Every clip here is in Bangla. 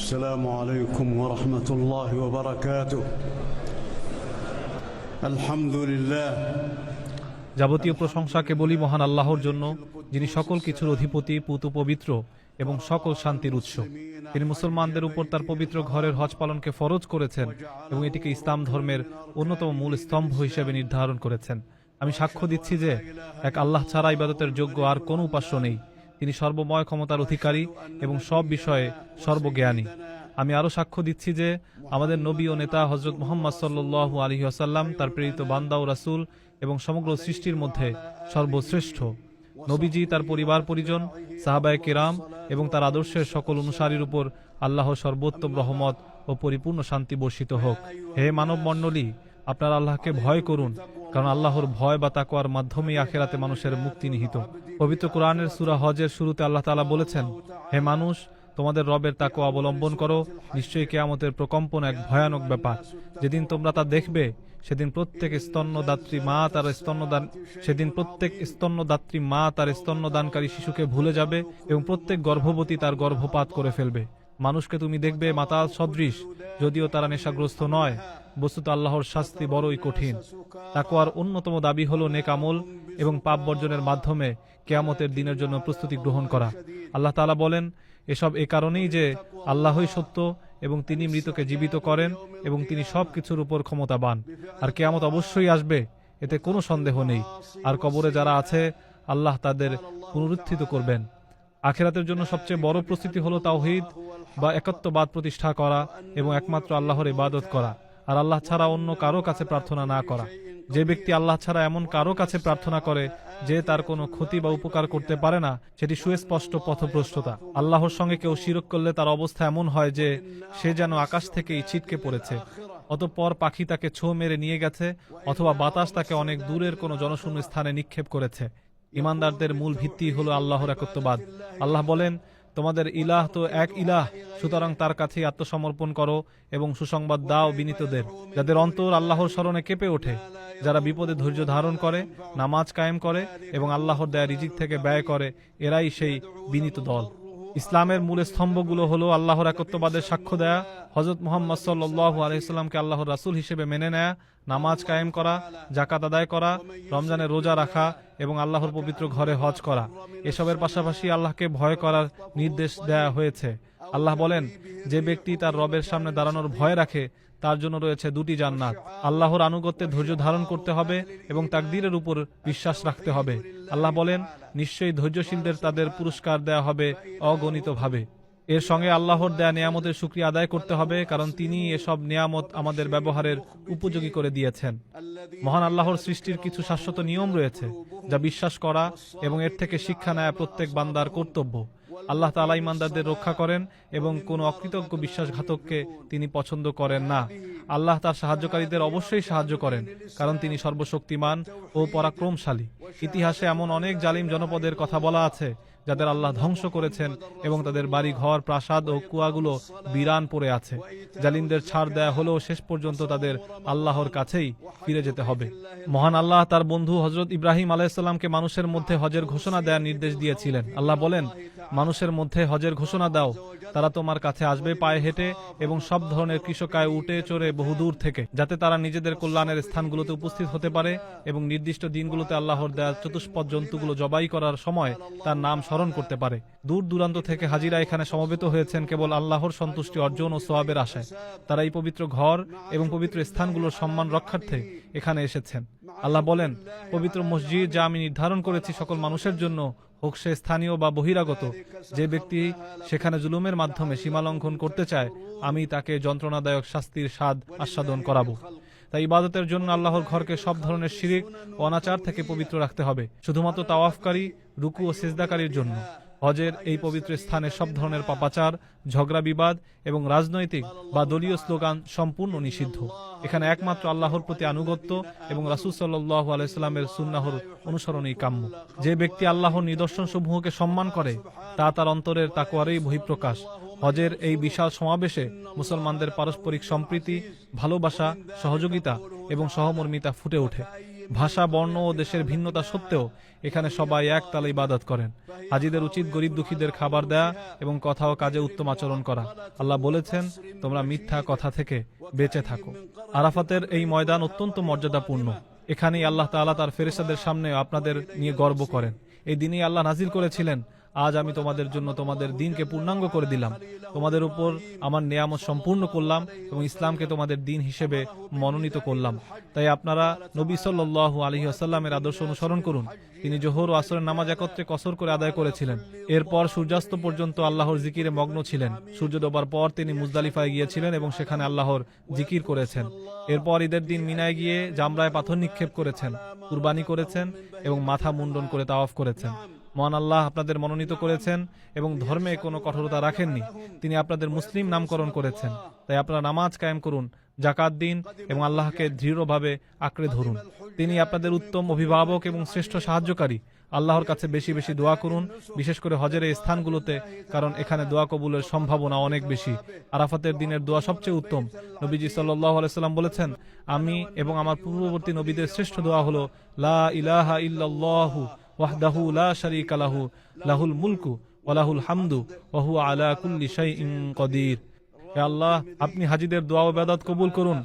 السلام عليكم ورحمة الله وبركاته. الحمد لله. যাবতীয় প্রশংসা কেবলই মহান আল্লাহর জন্য, যিনি সকল কিছুর অধিপতি, পূত পবিত্র এবং সকল শান্তির উৎস। তিনি মুসলমানদের উপর তার পবিত্র ঘরের হজ পালনকে ফরজ করেছেন এবং এটিকে ইসলাম ধর্মের অন্যতম মূল স্তম্ভ হিসেবে নির্ধারণ করেছেন। আমি সাক্ষ্য দিচ্ছি যে এক আল্লাহ ছাড়া ইবাদতের যোগ্য আর কোনো উপাস্য নেই। তিনি সর্বময় ক্ষমতার অধিকারী এবং সব বিষয়ে সর্বজ্ঞানী। আমি আরও সাক্ষ্য দিচ্ছি যে আমাদের নবী ও নেতা হযরত মুহাম্মদ সাল্লাল্লাহু আলাইহি ওয়াসাল্লাম তার প্রেরিত বান্দা ও রাসূল এবং সমগ্র সৃষ্টির মধ্যে সর্বশ্রেষ্ঠ। নবীজি, তার পরিবার পরিজন, সাহাবায়ে কেরাম এবং তার আদর্শের সকল অনুসারীর উপর আল্লাহর সর্বোত্তম রহমত ও পরিপূর্ণ শান্তি বর্ষিত হোক। হে মানব মণ্ডলী, আপনারা আল্লাহকে ভয় করুন, কারণ আল্লাহর ভয় বা তাকওয়ার মাধ্যমেই আখিরাতে মানুষের মুক্তি নিহিত। পবিত্র কোরআনের সূরা হজের শুরুতে আল্লাহ তাআলা বলেছেন, হে মানুষ, তোমাদের রবের তাকওয়া অবলম্বন করো, নিশ্চয়ই কিয়ামতের প্রকম্পন এক ভয়ানক ব্যাপার। যেদিন তোমরা তা দেখবে, সেদিন প্রত্যেক স্তন্যদাত্রী মা তার স্তন্যদানকারী শিশুকে ভুলে যাবে এবং প্রত্যেক গর্ভবতী তার গর্ভপাত করে ফেলবে। মানুষকে তুমি দেখবে মাতাল সদৃশ, যদিও তারা নেশাগ্রস্ত নয়। বস্তুত আল্লাহর শাস্তি বড়ই কঠিন। তাকওয়ার অন্যতম দাবি হলো নেক আমল এবং পাপ বর্জনের মাধ্যমে কিয়ামতের দিনের জন্য প্রস্তুতি গ্রহণ করা। আল্লাহ তাআলা বলেন, এসব এ কারণেই যে আল্লাহই সত্য এবং তিনি মৃতকে জীবিত করেন এবং তিনি সব কিছুর উপর ক্ষমতাবান। আর কিয়ামত অবশ্যই আসবে, এতে কোনো সন্দেহ নেই। আর কবরে যারা আছে, আল্লাহ তাদের পুনরুত্থিত করবেন। আখিরাতের জন্য সবচেয়ে বড় প্রস্তুতি হলো তাওহীদ বা একত্ববাদ প্রতিষ্ঠা করা এবং একমাত্র আল্লাহর ইবাদত করা, আর আল্লাহ ছাড়া অন্য কারো কাছে প্রার্থনা না করা। যে ব্যক্তি আল্লাহ ছাড়া এমন কারো কাছে প্রার্থনা করে যে তার কোনো ক্ষতি বা উপকার করতে পারে না, সেটি সুস্পষ্ট পথভ্রষ্টতা। আল্লাহর সঙ্গে কেউ শিরক করলে তার অবস্থা এমন হয় যে সে যেন আকাশ থেকেই ছিটকে পড়েছে, অতঃপর পাখি তাকে ছোঁ মেরে নিয়ে গেছে, অথবা বাতাস তাকে অনেক দূরের কোনো জনশূন্য স্থানে নিক্ষেপ করেছে। ইমানদারদের মূল ভিত্তি হলো আল্লাহর একত্ববাদ। আল্লাহ বলেন, তোমাদের ইলাহ তো এক ইলাহ, সুতরাং তার কাছেই আত্মসমর্পণ করো এবং সুসংবাদ দাও বিনীতদের, যাদের অন্তর আল্লাহর স্মরণে কেঁপে ওঠে, যারা বিপদে ধৈর্য ধারণ করে, নামাজ কায়েম করে এবং আল্লাহর দেয়া রিজিক থেকে ব্যয় করে, এরাই সেই বিনীত দল। ইসলামের মূল স্তম্ভগুলো হলো আল্লাহর একত্ববাদের সাক্ষ্য দেয়া, হযরত মুহাম্মদ সাল্লাল্লাহু আলাইহি ওয়াসাল্লামকে আল্লাহর রাসূল হিসেবে মেনে নেয়া, নামাজ কায়েম করা, যাকাত আদায় করা, রমজানের রোজা রাখা এবং আল্লাহর পবিত্র ঘরে হজ করা। এসবের পাশাপাশি আল্লাহকে ভয় করার নির্দেশ দেয়া হয়েছে। আল্লাহ বলেন, যে ব্যক্তি তার রবের সামনে দাঁড়ানোর ভয় রাখে, তার জন্য রয়েছে দুটি জান্নাত। আল্লাহর আনুগত্যে ধৈর্য ধারণ করতে হবে এবং তাকদীরের উপর বিশ্বাস রাখতে হবে। আল্লাহ বলেন, নিশ্চয়ই ধৈর্যশীলদের তাদের পুরস্কার দেয়া হবে অগণিতভাবে। এর সঙ্গে আল্লাহর দেয়া নিয়ামতের শুকরিয়া আদায় করতে হবে, কারণ তিনি এসব নিয়ামত আমাদের ব্যবহারের উপযোগী করে দিয়েছেন। মহান আল্লাহর সৃষ্টির কিছু শাশ্বত নিয়ম রয়েছে, যা বিশ্বাস করা এবং এর থেকে শিক্ষা নেয়া প্রত্যেক বান্দার কর্তব্য। আল্লাহ তাআলা ঈমানদারদের রক্ষা করেন এবং কোন অকৃতজ্ঞ বিশ্বাসঘাতককে তিনি পছন্দ করেন না। আল্লাহ তার সাহায্যকারীদের অবশ্যই সাহায্য করেন, কারণ তিনি সর্বশক্তিমান ও পরাক্রমশালী। ইতিহাসে এমন অনেক জালিম জনপদের কথা বলা আছে, যাদের আল্লাহ ধ্বংস করেছেন এবং তাদের বাড়ি ঘর, প্রাসাদ ও কুয়াগুলো বিরান পড়ে আছে। জালিমদের ছাড় দেয়া হলেও শেষ পর্যন্ত তাদের আল্লাহর কাছেই ফিরে যেতে হবে। মহান আল্লাহ তার বন্ধু হযরত ইব্রাহিম আলাইহিস সালামকে মানুষের মধ্যে হজের ঘোষণা দেওয়ার নির্দেশ দিয়েছিলেন। আল্লাহ বলেন, মানুষের মধ্যে হজের ঘোষণা দাও, তারা তোমার কাছে আসবে পায়ে হেঁটে এবং সব ধরনের কৃষকায় উটে চড়ে বহুদূর থেকে, যাতে তারা নিজেদের কল্যাণের স্থানগুলোতে উপস্থিত হতে পারে এবং নির্দিষ্ট দিনগুলোতে আল্লাহর দেয়া চতুষ্পদ জন্তুগুলো জবাই করার সময় তার নাম স্মরণ করতে পারে। দূর দূরান্ত থেকে হাজিরা এখানে সমবেত হয়েছেন কেবল আল্লাহর সন্তুষ্টি অর্জন ও সওয়াবের আশায়। তারা এই পবিত্র ঘর এবং পবিত্র স্থানগুলোর সম্মান রক্ষার্থে এখানে এসেছেন। আল্লাহ বলেন, পবিত্র মসজিদ যা আমি নির্ধারণ করেছি সকল মানুষের জন্য, হোক সে স্থানীয় বা বহিরাগত, যে ব্যক্তি সেখানে জুলুমের মাধ্যমে সীমালঙ্ঘন করতে চায়, আমি তাকে যন্ত্রণাদায়ক শাস্তির স্বাদ আস্বাদন করাবো। তাই ইবাদতের জন্য আল্লাহর ঘরকে সব ধরনের শিরিক ও অনাচার থেকে পবিত্র রাখতে হবে, শুধুমাত্র তাওয়াফকারী, রুকু ও সিজদাকারীর জন্য। হজের এই পবিত্র স্থানে সব ধরনের পাপাচার, ঝগড়া বিবাদ এবং রাজনৈতিক বা দলীয় স্লোগান সম্পূর্ণ নিষিদ্ধ। এখানে একমাত্র আল্লাহর প্রতি আনুগত্য এবং রাসূল সাল্লাল্লাহু আলাইহি সাল্লামের সুন্নাহর অনুসরণই কাম্য। যে ব্যক্তি আল্লাহর নিদর্শন সমূহকে সম্মান করে, তা তার অন্তরের তাকওয়ারই বহিঃপ্রকাশ। হজের এই বিশাল সমাবেশে মুসলমানদের পারস্পরিক সম্প্রীতি, ভালোবাসা, সহযোগিতা এবং সহমর্মিতা ফুটে ওঠে। ভাষা, বর্ণ ও দেশের ভিন্নতা সত্ত্বেও এখানে সবাই এক তালে ইবাদত করেন। হাজিদের উচিত গরিব দুঃখীদের খাবার দেয়া এবং কথা ও কাজে উত্তম আচরণ করা। আল্লাহ বলেছেন, তোমরা মিথ্যা কথা থেকে বেঁচে থাকো। আরাফাতের এই ময়দান অত্যন্ত মর্যাদাপূর্ণ। এখানেই আল্লাহ তাআলা তার ফেরেশতাদের সামনে আপনাদের নিয়ে গর্ব করেন। এই দিনেই আল্লাহ নাজিল করেছিলেন, আজ আমি তোমাদের জন্য তোমাদের দিনকে পূর্ণাঙ্গ করে দিলাম, তোমাদের উপর আমার নেয়ামত সম্পূর্ণ করলাম এবং ইসলামকে তোমাদের দিন হিসেবে মনোনীত করলাম। তাই আপনারা নবী সাল্লাল্লাহু আলাইহি ওয়াসাল্লামের আদর্শ অনুসরণ করুন। তিনি জোহর ও আসরের নামাজ একত্রে কসর করে আদায় করেছিলেন। এরপর সূর্যাস্ত পর্যন্ত আল্লাহর জিকিরে মগ্ন ছিলেন। সূর্য ডোবার পর তিনি মুজদালিফায় গিয়েছিলেন এবং সেখানে আল্লাহর জিকির করেছেন। এরপর ঈদের দিন মিনায় গিয়ে জামরায় পাথর নিক্ষেপ করেছেন, কুরবানি করেছেন এবং মাথা মুন্ডন করে তাওয়াফ করেছেন। মহান আল্লাহ আপনাদের মনোনীত করেছেন এবং ধর্মে কোনো কঠোরতা রাখেননি। তিনি আপনাদের মুসলিম নামকরণ করেছেন। তাই আপনারা নামাজ কায়েম করুন, যাকাত দিন এবং আল্লাহকে দৃঢ়ভাবে আঁকড়ে ধরুন। তিনি আপনাদের উত্তম অভিভাবক এবং শ্রেষ্ঠ সাহায্যকারী। আল্লাহর কাছে বেশি বেশি দোয়া করুন, বিশেষ করে হজের এই স্থানগুলোতে, কারণ এখানে দোয়া কবুলের সম্ভাবনা অনেক বেশি। আরাফাতের দিনের দোয়া সবচেয়ে উত্তম। নবীজি সাল্লাল্লাহু আলাইহি সাল্লাম বলেছেন, আমি এবং আমার পূর্ববর্তী নবীদের শ্রেষ্ঠ দোয়া হলো লা ইলাহা ইল্লাল্লাহু ওয়াহদাহু লা শারীকা লাহু লাহুল মুলকু ওয়া লাহুল হামদু ওয়া হুয়া আলা কুল্লি শাইইন কাদির। হে আল্লাহ, আপনি হাজীদের দোয়া ও ইবাদত কবুল করুন,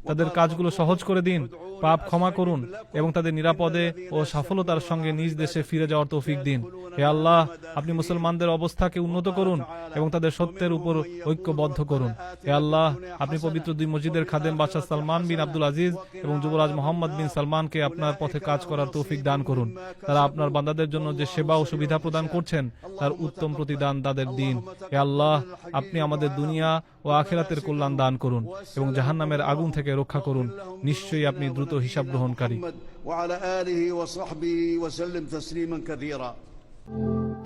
তাদের কাজগুলো সহজ করে দিন, পাপ ক্ষমা করুন এবং তাদের নিরাপদে ও সফলতার সঙ্গে নিজ দেশে ফিরে যাওয়ার তৌফিক দিন। হে আল্লাহ, আপনি মুসলমানদের অবস্থাকে উন্নত করুন এবং তাদের সত্যের উপর ঐক্যবদ্ধ করুন। হে আল্লাহ, আপনি পবিত্র দুই মসজিদের খাদেম বাদশাহ সালমান বিন আব্দুল আজিজ এবং যুবরাজ মোহাম্মদ বিন সালমানকে আপনার পথে কাজ করার তৌফিক দান করুন। তারা আপনার বান্দাদের জন্য যে সেবা ও সুবিধা প্রদান করছেন তার উত্তম প্রতিদান তাদের দিন। হে আল্লাহ, আপনি আমাদের দুনিয়া ও আখিরাতের কল্যাণ দান করুন এবং জাহান্নামের আগুন থেকে রক্ষা করুন। নিশ্চয়ই আপনি দ্রুত হিসাব গ্রহণকারী।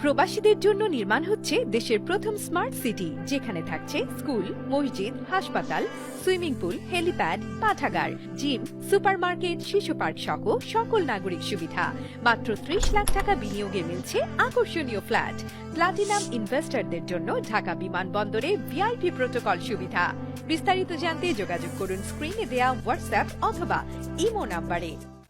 প্রবাসীদের জন্য নির্মাণ হচ্ছে দেশের প্রথম স্মার্ট সিটি, যেখানে থাকছে স্কুল, মসজিদ, হাসপাতাল, সুইমিং পুল, হেলিপ্যাড, পাঠাগার, জিম, সুপারমার্কেট, শিশু পার্ক সহ সকল নাগরিক সুবিধা। মাত্র 30 লাখ টাকা বিনিয়োগে মিলছে আকর্ষণীয় ফ্ল্যাট। প্লাটিনাম ইনভেস্টরদের জন্য ঢাকা বিমানবন্দরে ভিআইপি প্রোটোকল সুবিধা। বিস্তারিত জানতে যোগাযোগ করুন স্ক্রিনে দেয়া হোয়াটসঅ্যাপ অথবা ইমো নাম্বারে।